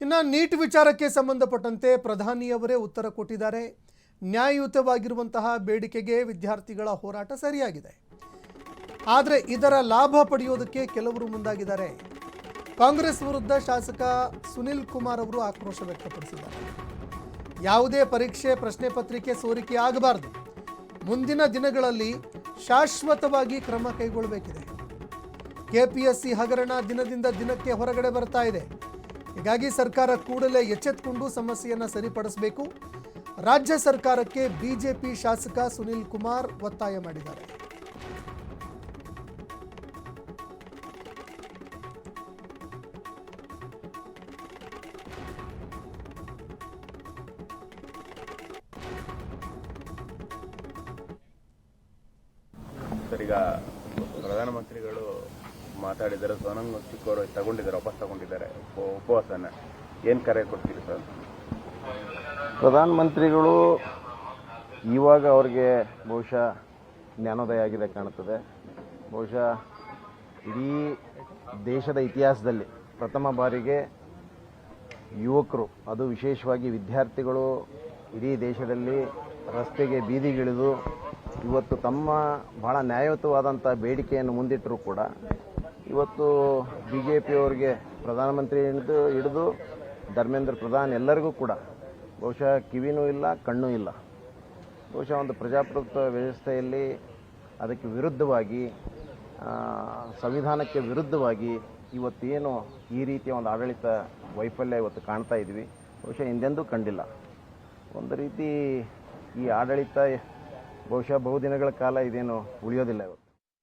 ಇನ್ನು ನೀಟ್ ವಿಚಾರಕ್ಕೆ ಸಂಬಂಧಪಟ್ಟಂತೆ ಪ್ರಧಾನಿಯವರೇ ಉತ್ತರ ಕೊಟ್ಟಿದ್ದಾರೆ. ನ್ಯಾಯಯುತವಾಗಿರುವಂತಹ ಬೇಡಿಕೆಗೆ ವಿದ್ಯಾರ್ಥಿಗಳ ಹೋರಾಟ ಸರಿಯಾಗಿದೆ, ಆದರೆ ಇದರ ಲಾಭ ಪಡೆಯೋದಕ್ಕೆ ಕೆಲವರು ಮುಂದಾಗಿದ್ದಾರೆ. ಕಾಂಗ್ರೆಸ್ ವಿರುದ್ಧ ಶಾಸಕ ಸುನಿಲ್ ಕುಮಾರ್ ಅವರು ಆಕ್ರೋಶ ವ್ಯಕ್ತಪಡಿಸಿದ್ದಾರೆ. ಯಾವುದೇ ಪರೀಕ್ಷೆ ಪ್ರಶ್ನೆ ಪತ್ರಿಕೆ ಸೋರಿಕೆ ಆಗಬಾರದು, ಮುಂದಿನ ದಿನಗಳಲ್ಲಿ ಶಾಶ್ವತವಾಗಿ ಕ್ರಮ ಕೈಗೊಳ್ಳಬೇಕಿದೆ. ಕೆಪಿಎಸ್ಸಿ ಹಗರಣ ದಿನದಿಂದ ದಿನಕ್ಕೆ ಹೊರಗಡೆ ಬರ್ತಾ ಇದೆ. ಹೀಗಾಗಿ ಸರ್ಕಾರ ಕೂಡಲೇ ಎಚ್ಚೆತ್ತುಕೊಂಡು ಸಮಸ್ಯೆಯನ್ನು ಸರಿಪಡಿಸಬೇಕು. ರಾಜ್ಯ ಸರ್ಕಾರಕ್ಕೆ ಬಿಜೆಪಿ ಶಾಸಕ ಸುನಿಲ್ ಕುಮಾರ್ ಒತ್ತಾಯ ಮಾಡಿದ್ದಾರೆ. ಸರ್, ಈಗ ಪ್ರಧಾನಮಂತ್ರಿಗಳು ಮಾತಾಡಿದ್ದಾರೆ, ಸೋನಂ ಚಿಕ್ಕವರು ತಗೊಂಡಿದ್ದಾರೆ, ವಾಪಸ್ ತಗೊಂಡಿದ್ದಾರೆ ಉಪವಾಸನ. ಏನು ಕರೆ ಕೊಡ್ತೀರಿ ಸರ್? ಪ್ರಧಾನಮಂತ್ರಿಗಳು ಇವಾಗ ಅವ್ರಿಗೆ ಬಹುಶಃ ಜ್ಞಾನೋದಯ ಆಗಿದೆ ಕಾಣುತ್ತದೆ. ಬಹುಶಃ ಇಡೀ ದೇಶದ ಇತಿಹಾಸದಲ್ಲಿ ಪ್ರಥಮ ಬಾರಿಗೆ ಯುವಕರು, ಅದು ವಿಶೇಷವಾಗಿ ವಿದ್ಯಾರ್ಥಿಗಳು ಇಡೀ ದೇಶದಲ್ಲಿ ರಸ್ತೆಗೆ ಬೀದಿಗಿಳಿದು ಇವತ್ತು ತಮ್ಮ ಬಹಳ ನ್ಯಾಯಯುತವಾದಂಥ ಬೇಡಿಕೆಯನ್ನು ಮುಂದಿಟ್ಟರೂ ಕೂಡ ಇವತ್ತು ಬಿ ಜೆ ಪಿಯವರಿಗೆ ಪ್ರಧಾನಮಂತ್ರಿ ಹಿಡಿದು ಧರ್ಮೇಂದ್ರ ಪ್ರಧಾನ್ ಎಲ್ಲರಿಗೂ ಕೂಡ ಬಹುಶಃ ಕಿವಿನೂ ಇಲ್ಲ, ಕಣ್ಣೂ ಇಲ್ಲ. ಬಹುಶಃ ಒಂದು ಪ್ರಜಾಪ್ರಭುತ್ವ ವ್ಯವಸ್ಥೆಯಲ್ಲಿ ಅದಕ್ಕೆ ವಿರುದ್ಧವಾಗಿ, ಸಂವಿಧಾನಕ್ಕೆ ವಿರುದ್ಧವಾಗಿ ಇವತ್ತೇನು ಈ ರೀತಿಯ ಒಂದು ಆಡಳಿತ ವೈಫಲ್ಯ ಇವತ್ತು ಕಾಣ್ತಾ ಇದ್ವಿ, ಬಹುಶಃ ಹಿಂದೆಂದೂ ಕಂಡಿಲ್ಲ. ಒಂದು ರೀತಿ ಈ ಆಡಳಿತ ಬಹುಶಃ ಬಹುದಿನಗಳ ಕಾಲ ಇದೇನು ಉಳಿಯೋದಿಲ್ಲ ಇವತ್ತು.